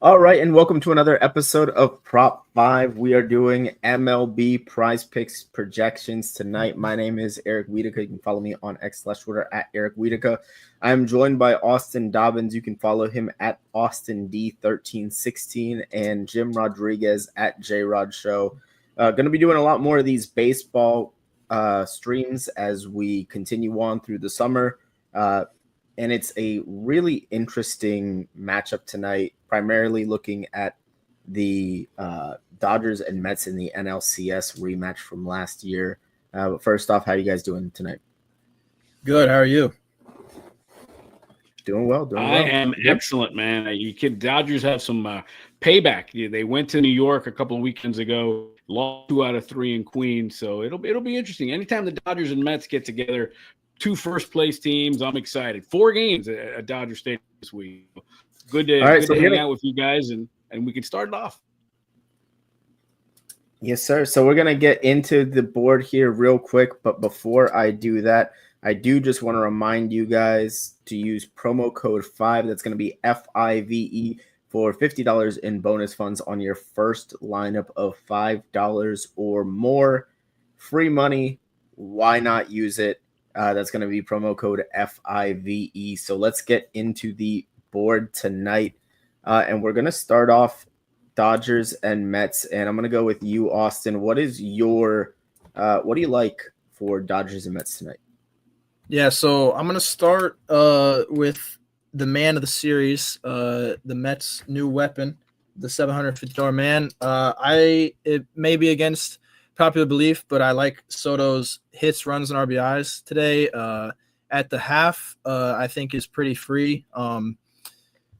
All right, and welcome to another episode of Prop 5. We are doing MLB prize picks projections tonight. My name is Eric Wiedeke. You can follow me on X/Twitter at Eric Wiedeke. I'm joined by Austin Dobbins. You can follow him at AustinD1316 and Jim Rodriguez at JRod Show. Going to be doing a lot more of these baseball streams as we continue on through the summer. And it's a really interesting matchup tonight, primarily looking at the Dodgers and Mets in the NLCS rematch from last year. But first off, how are you guys doing tonight? Good. How are you? Doing well. I am excellent, man. Dodgers have some payback. They went to New York a couple of weekends ago, lost 2 out of 3 in Queens, so it'll be interesting. Anytime the Dodgers and Mets get together, 2 first-place teams, I'm excited. 4 games at Dodger Stadium this week. Good to hang out with you guys, and we can start it off. Yes, sir. So we're going to get into the board here real quick, but before I do that, I do just want to remind you guys to use promo code 5. That's going to be FIVE for $50 in bonus funds on your first lineup of $5 or more. Free money. Why not use it? That's going to be promo code FIVE. So let's get into the board tonight. And we're going to start off Dodgers and Mets. And I'm going to go with you, Austin. What do you like for Dodgers and Mets tonight? Yeah, so I'm going to start with the man of the series, the Mets' new weapon, the $750 man. It may be against popular belief, but I like Soto's hits, runs, and RBIs today. At the half, I think is pretty free.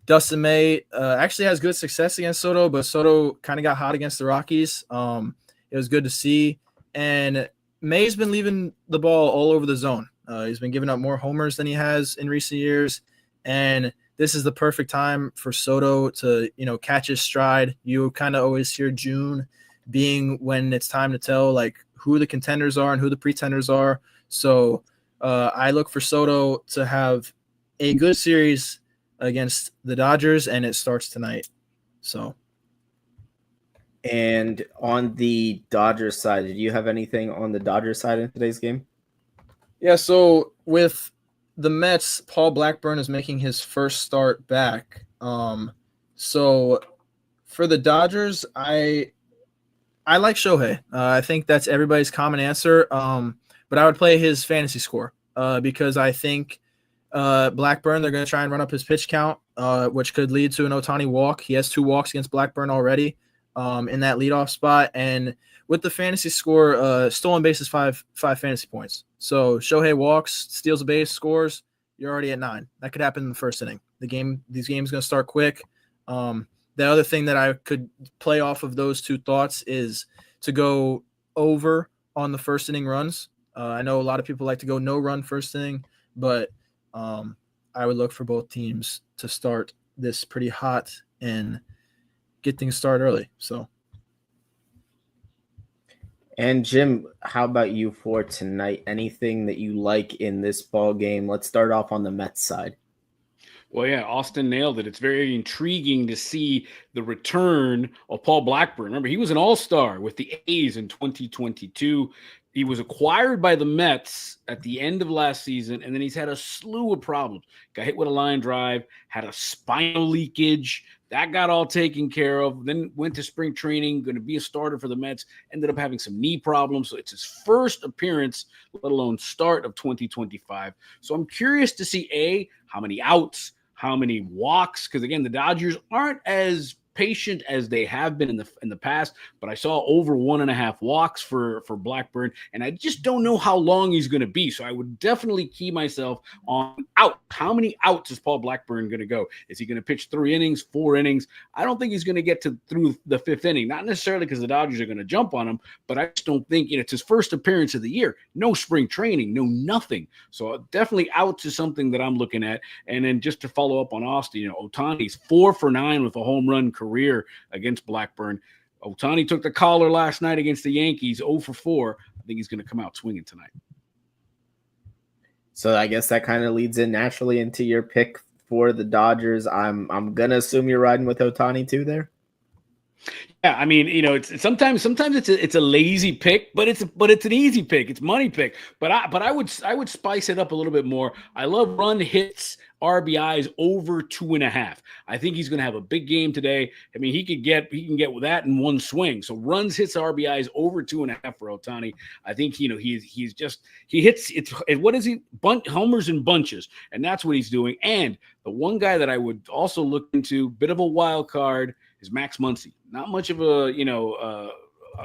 Dustin May actually has good success against Soto, but Soto kind of got hot against the Rockies. It was good to see. And May's been leaving the ball all over the zone. He's been giving up more homers than he has in recent years. And this is the perfect time for Soto to, catch his stride. You kind of always hear June being when it's time to tell like who the contenders are and who the pretenders are. So I look for Soto to have a good series against the Dodgers, and it starts tonight. And on the Dodgers side, did you have anything on the Dodgers side in today's game? Yeah, so with the Mets, Paul Blackburn is making his first start back. So for the Dodgers, I like Shohei. I think that's everybody's common answer. But I would play his fantasy score because I think Blackburn, they're going to try and run up his pitch count, which could lead to an Ohtani walk. He has 2 walks against Blackburn already in that leadoff spot. And with the fantasy score, stolen bases, 5 fantasy points. So Shohei walks, steals a base, scores. You're already at 9. That could happen in the first inning. These games going to start quick. The other thing that I could play off of those 2 thoughts is to go over on the first inning runs. I know a lot of people like to go no run first inning, but I would look for both teams to start this pretty hot and get things started early. And Jim, how about you for tonight? Anything that you like in this ball game? Let's start off on the Mets side. Well, yeah, Austin nailed it. It's very intriguing to see the return of Paul Blackburn. Remember, he was an all-star with the A's in 2022. He was acquired by the Mets at the end of last season, and then he's had a slew of problems. Got hit with a line drive, had a spinal leakage. That got all taken care of. Then went to spring training, going to be a starter for the Mets. Ended up having some knee problems. So it's his first appearance, let alone start of 2025. So I'm curious to see, how many outs, how many walks, because again, the Dodgers aren't as patient as they have been in the past, but I saw over 1.5 walks for Blackburn, and I just don't know how long he's going to be. So I would definitely key myself on out. How many outs is Paul Blackburn going to go? Is he going to pitch 3 innings, 4 innings? I don't think he's going to get through the 5th inning. Not necessarily because the Dodgers are going to jump on him, but I just don't think it's his first appearance of the year. No spring training, no nothing. So definitely outs is something that I'm looking at. And then just to follow up on Austin, Ohtani's 4 for 9 with a home run career against Blackburn. Ohtani took the collar last night against the Yankees, 0 for 4. I think he's going to come out swinging tonight. So I guess that kind of leads in naturally into your pick for the Dodgers. I'm gonna assume you're riding with Ohtani too there. Yeah, I mean, it's sometimes it's a lazy pick, but it's an easy pick. It's money pick. But I would spice it up a little bit more. I love run hits, RBIs over 2.5. I think he's going to have a big game today. I mean, he can get with that in one swing. So runs, hits, RBIs over 2.5 for Ohtani. I think he hits it's what is he homers and bunches, and that's what he's doing. And the one guy that I would also look into, bit of a wild card, is Max Muncy. Not much of a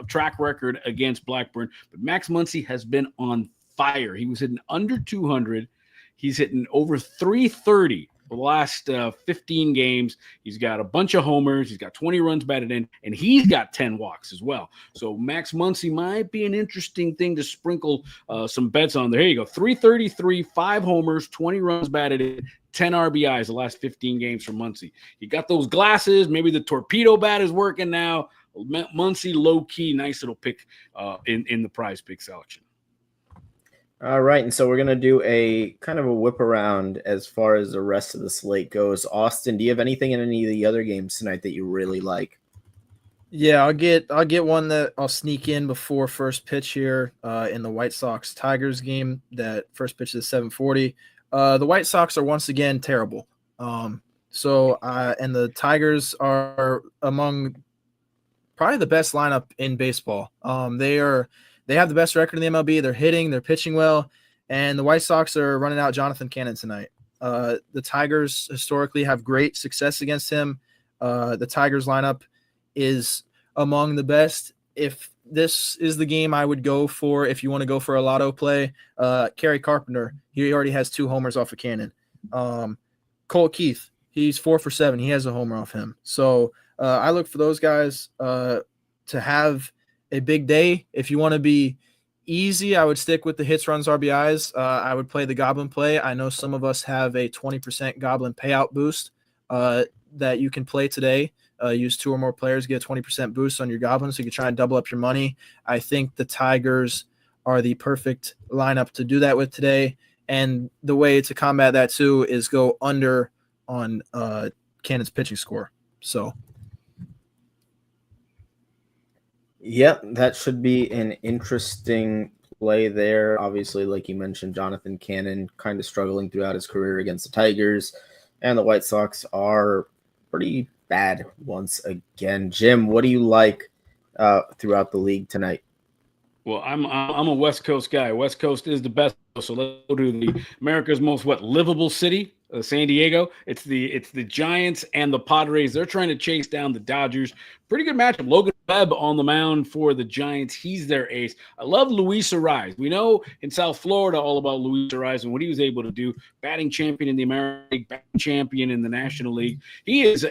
track record against Blackburn, but Max Muncy has been on fire. He was hitting under 200. He's hitting over 330 the last 15 games. He's got a bunch of homers. He's got 20 runs batted in, and he's got 10 walks as well. So Max Muncy might be an interesting thing to sprinkle some bets on there. Here you go. 333, 5 homers, 20 runs batted in, 10 RBIs the last 15 games for Muncy. He got those glasses. Maybe the torpedo bat is working now. Muncy, low-key, nice little pick in the prize pick selection. All right, and so we're going to do a kind of a whip around as far as the rest of the slate goes. Austin, do you have anything in any of the other games tonight that you really like? Yeah, I'll get one that I'll sneak in before first pitch here in the White Sox-Tigers game. That first pitch is 7:40. The White Sox are once again terrible. And the Tigers are among probably the best lineup in baseball. They have the best record in the MLB. They're hitting, they're pitching well, and the White Sox are running out Jonathan Cannon tonight. The Tigers historically have great success against him. The Tigers lineup is among the best. If this is the game I would go for, if you want to go for a lotto play, Kerry Carpenter, he already has 2 homers off of Cannon. Cole Keith, he's 4 for 7. He has a homer off him. So I look for those guys to have a big day. If you want to be easy, I would stick with the hits, runs, RBIs. I would play the Goblin play. I know some of us have a 20% Goblin payout boost that you can play today. Use 2 or more players, get a 20% boost on your Goblin, so you can try and double up your money. I think the Tigers are the perfect lineup to do that with today. And the way to combat that too is go under on Cannon's pitching score. So Yep, that should be an interesting play there. Obviously, like you mentioned, Jonathan Cannon kind of struggling throughout his career against the Tigers, and the White Sox are pretty bad once again. Jim, what do you like throughout the league tonight? Well, I'm a West Coast guy. West Coast is the best. So let's go to the America's most livable city, San Diego. It's the Giants and the Padres. They're trying to chase down the Dodgers. Pretty good matchup. Logan Webb on the mound for the Giants. He's their ace. I love Luis Ariz. We know in South Florida all about Luis Ariz and what he was able to do. Batting champion in the American League, batting champion in the National League. He is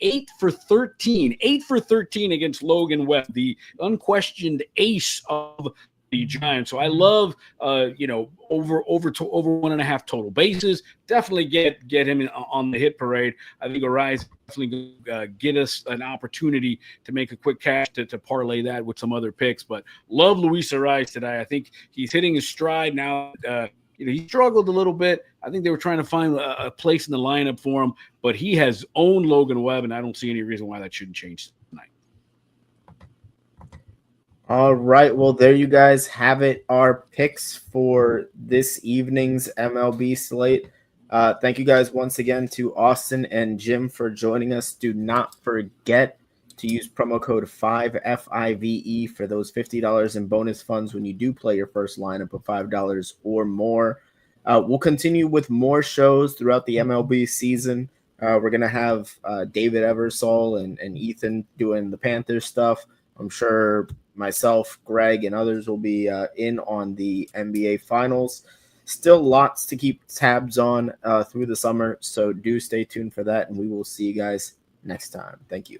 8 for 13. 8 for 13 against Logan Webb, the unquestioned ace of the Giants. So I love over 1.5 total bases. Definitely get him on the hit parade. I think Ariz definitely get us an opportunity to make a quick cash to parlay that with some other picks. But love Luis Ariz today. I think he's hitting his stride now. He struggled a little bit. I think they were trying to find a place in the lineup for him, but he has owned Logan Webb, and I don't see any reason why that shouldn't change tonight. All right, well, there you guys have it. Our picks for this evening's MLB slate. Thank you guys once again to Austin and Jim for joining us. Do not forget to use promo code 5FIVE for those $50 in bonus funds when you do play your first lineup of $5 or more. We'll continue with more shows throughout the MLB season. We're going to have David Eversole and Ethan doing the Panthers stuff. I'm sure myself, Greg, and others will be in on the NBA Finals. Still lots to keep tabs on through the summer, so do stay tuned for that, and we will see you guys next time. Thank you.